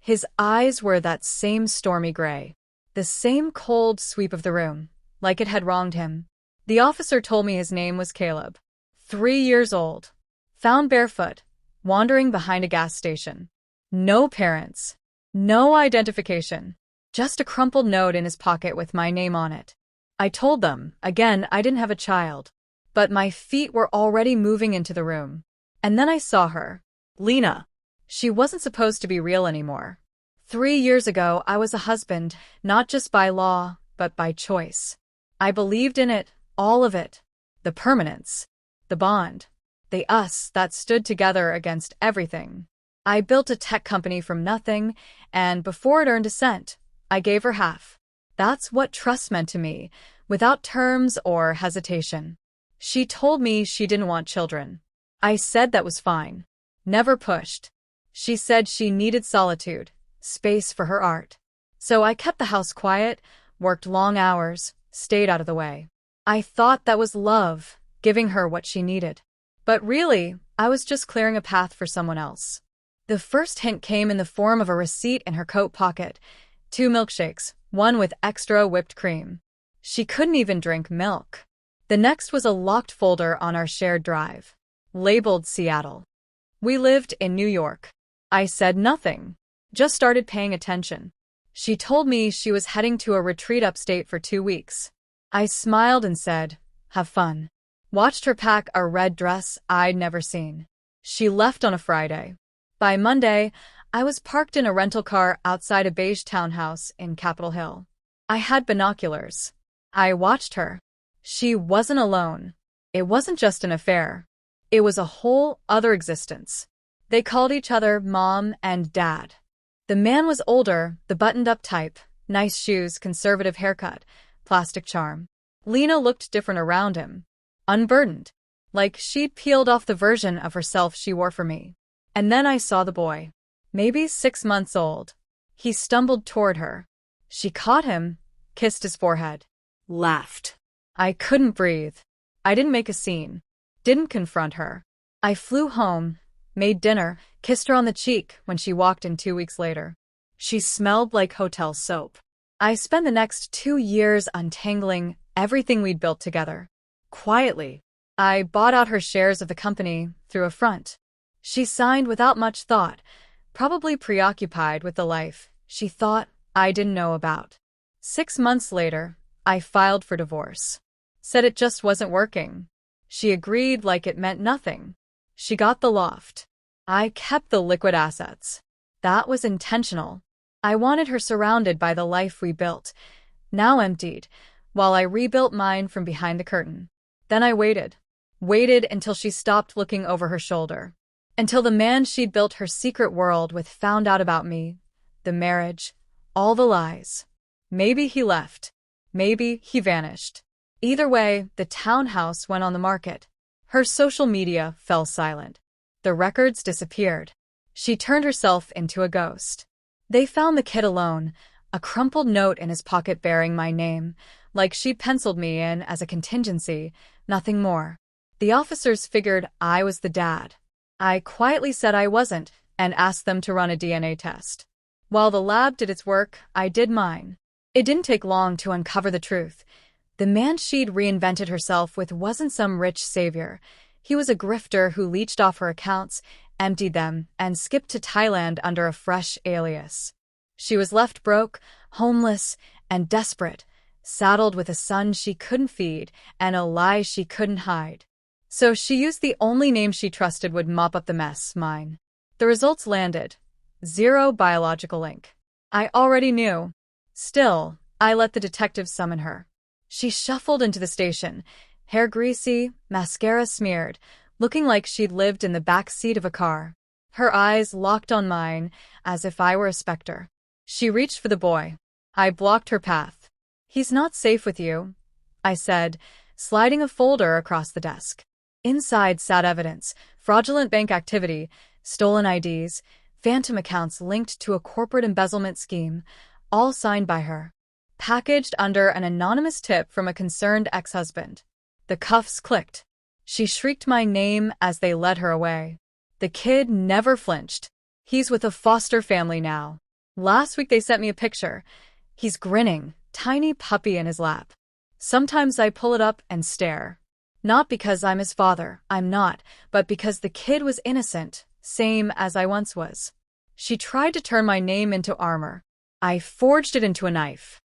His eyes were that same stormy gray, the same cold sweep of the room, like it had wronged him. The officer told me his name was Caleb. 3 years old. Found barefoot, wandering behind a gas station. No parents. No identification. Just a crumpled note in his pocket with my name on it. I told them, again, I didn't have a child. But my feet were already moving into the room. And then I saw her. Lena. She wasn't supposed to be real anymore. 3 years ago, I was a husband, not just by law, but by choice. I believed in it, all of it. The permanence. The bond. The us that stood together against everything. I built a tech company from nothing, and before it earned a cent, I gave her half. That's what trust meant to me, without terms or hesitation. She told me she didn't want children. I said that was fine. Never pushed. She said she needed solitude, space for her art. So I kept the house quiet, worked long hours, stayed out of the way. I thought that was love, giving her what she needed. But really, I was just clearing a path for someone else. The first hint came in the form of a receipt in her coat pocket. 2 milkshakes, one with extra whipped cream. She couldn't even drink milk. The next was a locked folder on our shared drive, labeled Seattle. We lived in New York. I said nothing, just started paying attention. She told me she was heading to a retreat upstate for 2 weeks. I smiled and said, have fun. Watched her pack a red dress I'd never seen. She left on a Friday. By Monday, I was parked in a rental car outside a beige townhouse in Capitol Hill. I had binoculars. I watched her. She wasn't alone. It wasn't just an affair. It was a whole other existence. They called each other Mom and Dad. The man was older, the buttoned-up type, nice shoes, conservative haircut, plastic charm. Lena looked different around him. Unburdened. Like she'd peeled off the version of herself she wore for me. And then I saw the boy. Maybe 6 months old. He stumbled toward her. She caught him, kissed his forehead. Laughed. I couldn't breathe. I didn't make a scene. Didn't confront her. I flew home, made dinner, kissed her on the cheek when she walked in 2 weeks later. She smelled like hotel soap. I spent the next 2 years untangling everything we'd built together. Quietly. I bought out her shares of the company through a front. She signed without much thought, probably preoccupied with the life she thought I didn't know about. 6 months later, I filed for divorce. Said it just wasn't working. She agreed like it meant nothing. She got the loft. I kept the liquid assets. That was intentional. I wanted her surrounded by the life we built, now emptied, while I rebuilt mine from behind the curtain. Then I waited. Waited until she stopped looking over her shoulder. Until the man she'd built her secret world with found out about me, the marriage, all the lies. Maybe he left. Maybe he vanished. Either way, the townhouse went on the market. Her social media fell silent. The records disappeared. She turned herself into a ghost. They found the kid alone, a crumpled note in his pocket bearing my name, like she'd penciled me in as a contingency, nothing more. The officers figured I was the dad. I quietly said I wasn't and asked them to run a DNA test. While the lab did its work, I did mine. It didn't take long to uncover the truth. The man she'd reinvented herself with wasn't some rich savior. He was a grifter who leached off her accounts, emptied them, and skipped to Thailand under a fresh alias. She was left broke, homeless, and desperate, saddled with a son she couldn't feed and a lie she couldn't hide. So she used the only name she trusted would mop up the mess, mine. The results landed. 0 biological link. I already knew. Still, I let the detectives summon her. She shuffled into the station, hair greasy, mascara smeared, looking like she'd lived in the back seat of a car. Her eyes locked on mine, as if I were a specter. She reached for the boy. I blocked her path. He's not safe with you, I said, sliding a folder across the desk. Inside sat evidence, fraudulent bank activity, stolen IDs, phantom accounts linked to a corporate embezzlement scheme, all signed by her. Packaged under an anonymous tip from a concerned ex-husband. The cuffs clicked. She shrieked my name as they led her away. The kid never flinched. He's with a foster family now. Last week they sent me a picture. He's grinning, tiny puppy in his lap. Sometimes I pull it up and stare. Not because I'm his father, I'm not, but because the kid was innocent, same as I once was. She tried to turn my name into armor. I forged it into a knife.